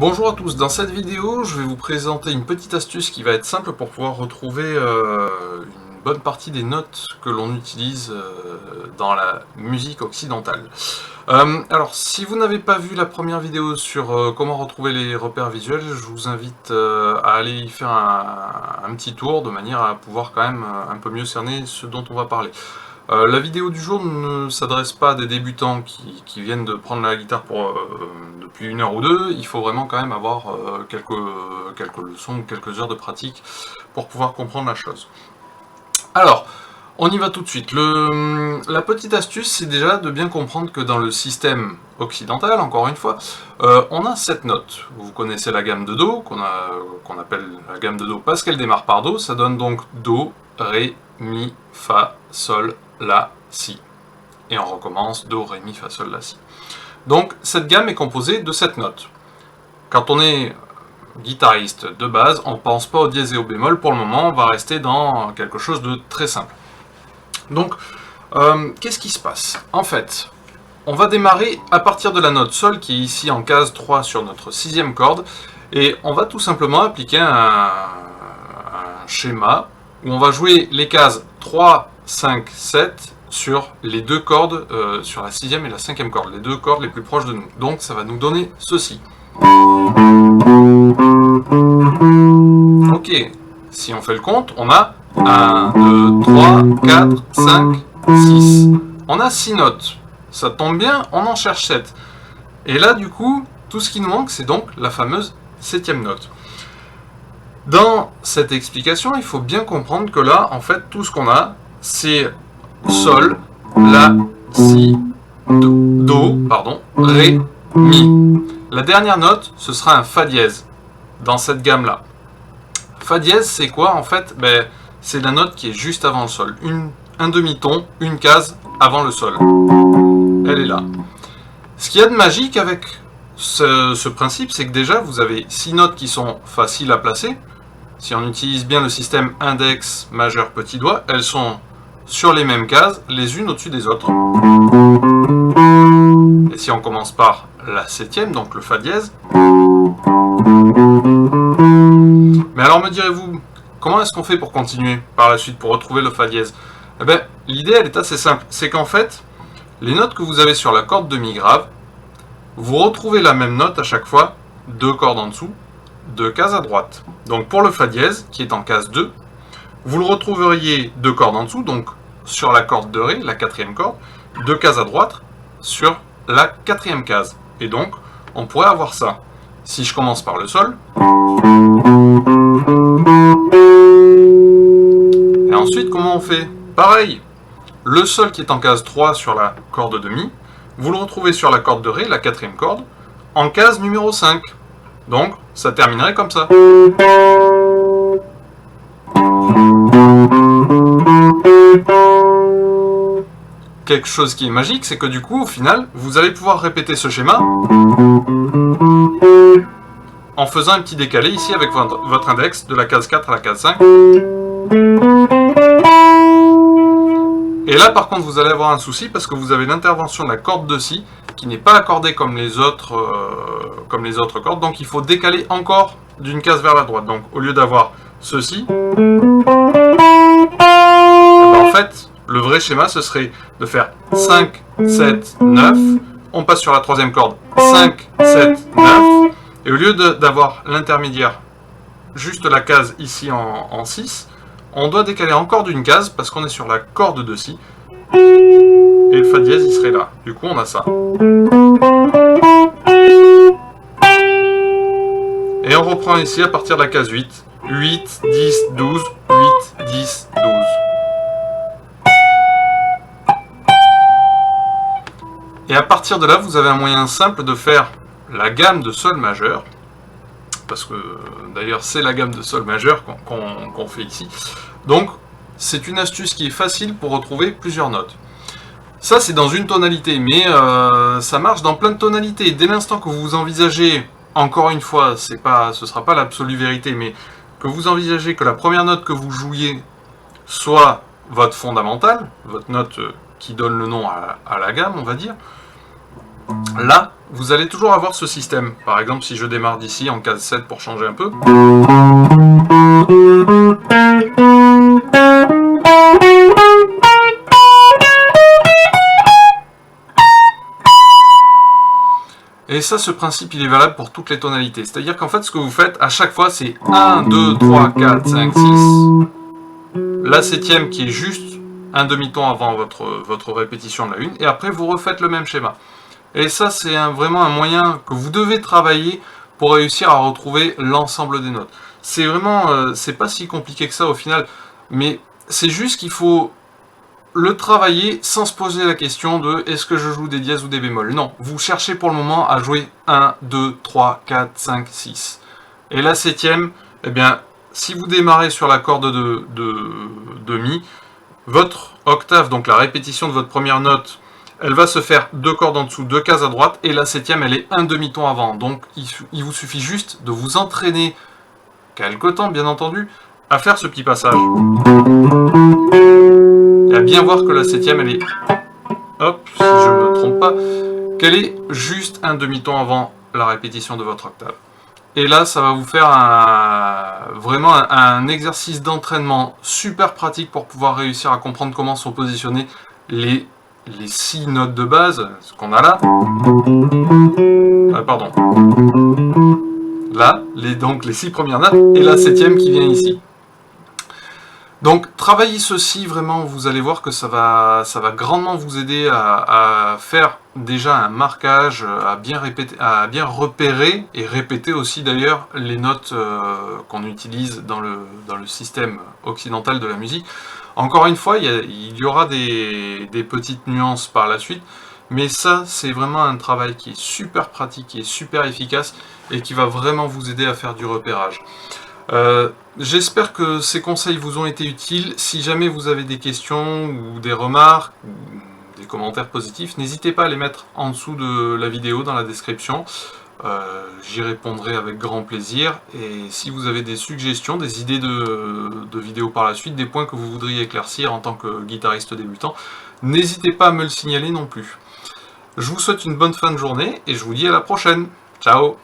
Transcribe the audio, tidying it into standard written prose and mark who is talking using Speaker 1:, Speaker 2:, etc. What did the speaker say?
Speaker 1: Bonjour à tous, dans cette vidéo je vais vous présenter une petite astuce qui va être simple pour pouvoir retrouver une bonne partie des notes que l'on utilise dans la musique occidentale. Alors si vous n'avez pas vu la première vidéo sur comment retrouver les repères visuels, je vous invite à aller y faire un petit tour de manière à pouvoir quand même un peu mieux cerner ce dont on va parler. La vidéo du jour ne s'adresse pas à des débutants qui viennent de prendre la guitare depuis une heure ou deux. Il faut vraiment quand même avoir quelques leçons ou quelques heures de pratique pour pouvoir comprendre la chose. Alors, on y va tout de suite. La petite astuce, c'est déjà de bien comprendre que dans le système occidental, encore une fois, on a 7 notes. Vous connaissez la gamme de Do, qu'on appelle la gamme de Do parce qu'elle démarre par Do. Ça donne donc Do, Ré, Mi, Fa, Sol, La, Si. Et on recommence Do, Ré, Mi, Fa, Sol, La, Si. Donc cette gamme est composée de 7 notes. Quand on est guitariste de base, on ne pense pas au dièse et au bémol. Pour le moment, on va rester dans quelque chose de très simple. Donc, qu'est-ce qui se passe? En fait, on va démarrer à partir de la note Sol, qui est ici en case 3 sur notre 6e corde, et on va tout simplement appliquer un schéma où on va jouer les cases 3, 5, 7 sur les deux cordes, sur la 6e et la 5e corde, les deux cordes les plus proches de nous. Donc ça va nous donner ceci. Ok, si on fait le compte, on a 1, 2, 3, 4, 5, 6. On a 6 notes. Ça tombe bien, on en cherche 7. Et là, du coup, tout ce qui nous manque, c'est donc la fameuse 7e note. Dans cette explication, il faut bien comprendre que là, en fait, tout ce qu'on a, c'est Sol, La, Si, Do, Ré, Mi. La dernière note, ce sera un Fa dièse dans cette gamme-là. Fa dièse, c'est quoi en fait? C'est la note qui est juste avant le Sol. Un demi-ton, une case avant le Sol. Elle est là. Ce qu'il y a de magique avec ce principe, c'est que déjà, vous avez 6 notes qui sont faciles à placer. Si on utilise bien le système index, majeur, petit doigt, elles sont sur les mêmes cases, les unes au-dessus des autres. Et si on commence par la 7e, donc le Fa dièse. Mais alors me direz-vous, comment est-ce qu'on fait pour continuer par la suite, pour retrouver le Fa dièse? Eh bien, l'idée elle est assez simple, c'est qu'en fait, les notes que vous avez sur la corde de Mi grave, vous retrouvez la même note à chaque fois, 2 cordes en dessous, 2 cases à droite. Donc pour le Fa dièse, qui est en case 2, vous le retrouveriez 2 cordes en dessous, donc sur la corde de Ré, la 4e corde, 2 cases à droite sur la 4e case. Et donc, on pourrait avoir ça. Si je commence par le Sol, et ensuite comment on fait? Pareil, le Sol qui est en case 3 sur la corde de Mi, vous le retrouvez sur la corde de Ré, la 4e corde, en case numéro 5. Donc, ça terminerait comme ça. Quelque chose qui est magique, c'est que du coup, au final, vous allez pouvoir répéter ce schéma en faisant un petit décalé ici avec votre index de la case 4 à la case 5. Et là, par contre, vous allez avoir un souci parce que vous avez l'intervention de la corde de Si qui n'est pas accordée comme les autres cordes. Donc, il faut décaler encore d'une case vers la droite. Donc, au lieu d'avoir ceci, en fait, le vrai schéma, ce serait de faire 5, 7, 9. On passe sur la 3e corde. 5, 7, 9. Et au lieu d'avoir l'intermédiaire, juste la case ici en 6, on doit décaler encore d'une case parce qu'on est sur la corde de Si. Et le Fa dièse, il serait là. Du coup, on a ça. Et on reprend ici à partir de la case 8. 8, 10, 12, 8, 10, 12. Et à partir de là, vous avez un moyen simple de faire la gamme de Sol majeur, parce que d'ailleurs c'est la gamme de Sol majeur qu'on fait ici. Donc c'est une astuce qui est facile pour retrouver plusieurs notes. Ça c'est dans une tonalité, mais ça marche dans plein de tonalités. Dès l'instant que vous envisagez, encore une fois, ce sera pas l'absolue vérité, mais que vous envisagez que la première note que vous jouiez soit votre fondamentale, votre note qui donne le nom à la gamme, on va dire, Là, vous allez toujours avoir ce système. Par exemple, si je démarre d'ici en case 7 pour changer un peu. Et ça, ce principe, il est valable pour toutes les tonalités. C'est-à-dire qu'en fait, ce que vous faites, à chaque fois, c'est 1, 2, 3, 4, 5, 6. La septième qui est juste un demi-ton avant votre répétition de la une. Et après, vous refaites le même schéma. Et ça, c'est vraiment un moyen que vous devez travailler pour réussir à retrouver l'ensemble des notes. C'est vraiment, c'est pas si compliqué que ça au final, mais c'est juste qu'il faut le travailler sans se poser la question de est-ce que je joue des dièses ou des bémols. Non, vous cherchez pour le moment à jouer 1, 2, 3, 4, 5, 6. Et la septième, eh bien, si vous démarrez sur la corde de Mi, votre octave, donc la répétition de votre première note, elle va se faire 2 cordes en dessous, 2 cases à droite, et la septième, elle est un demi-ton avant. Donc il vous suffit juste de vous entraîner, quelque temps bien entendu, à faire ce petit passage. Et à bien voir que la septième, elle est, hop, si je ne me trompe pas, qu'elle est juste un demi-ton avant la répétition de votre octave. Et là, ça va vous faire vraiment un exercice d'entraînement super pratique pour pouvoir réussir à comprendre comment sont positionnées les 6 notes de base, ce qu'on a là. Pardon. Là, donc les 6 premières notes, et la septième qui vient ici. Donc, travaillez ceci, vraiment, vous allez voir que ça va grandement vous aider à faire déjà un marquage, à bien repérer, et répéter aussi d'ailleurs les notes qu'on utilise dans le système occidental de la musique. Encore une fois, il y aura des petites nuances par la suite, mais ça, c'est vraiment un travail qui est super pratique, qui est super efficace, et qui va vraiment vous aider à faire du repérage. J'espère que ces conseils vous ont été utiles. Si jamais vous avez des questions ou des remarques, ou des commentaires positifs, n'hésitez pas à les mettre en dessous de la vidéo, dans la description. J'y répondrai avec grand plaisir. Et si vous avez des suggestions, des idées de vidéos par la suite, des points que vous voudriez éclaircir en tant que guitariste débutant, n'hésitez pas à me le signaler non plus. Je vous souhaite une bonne fin de journée et je vous dis à la prochaine. Ciao!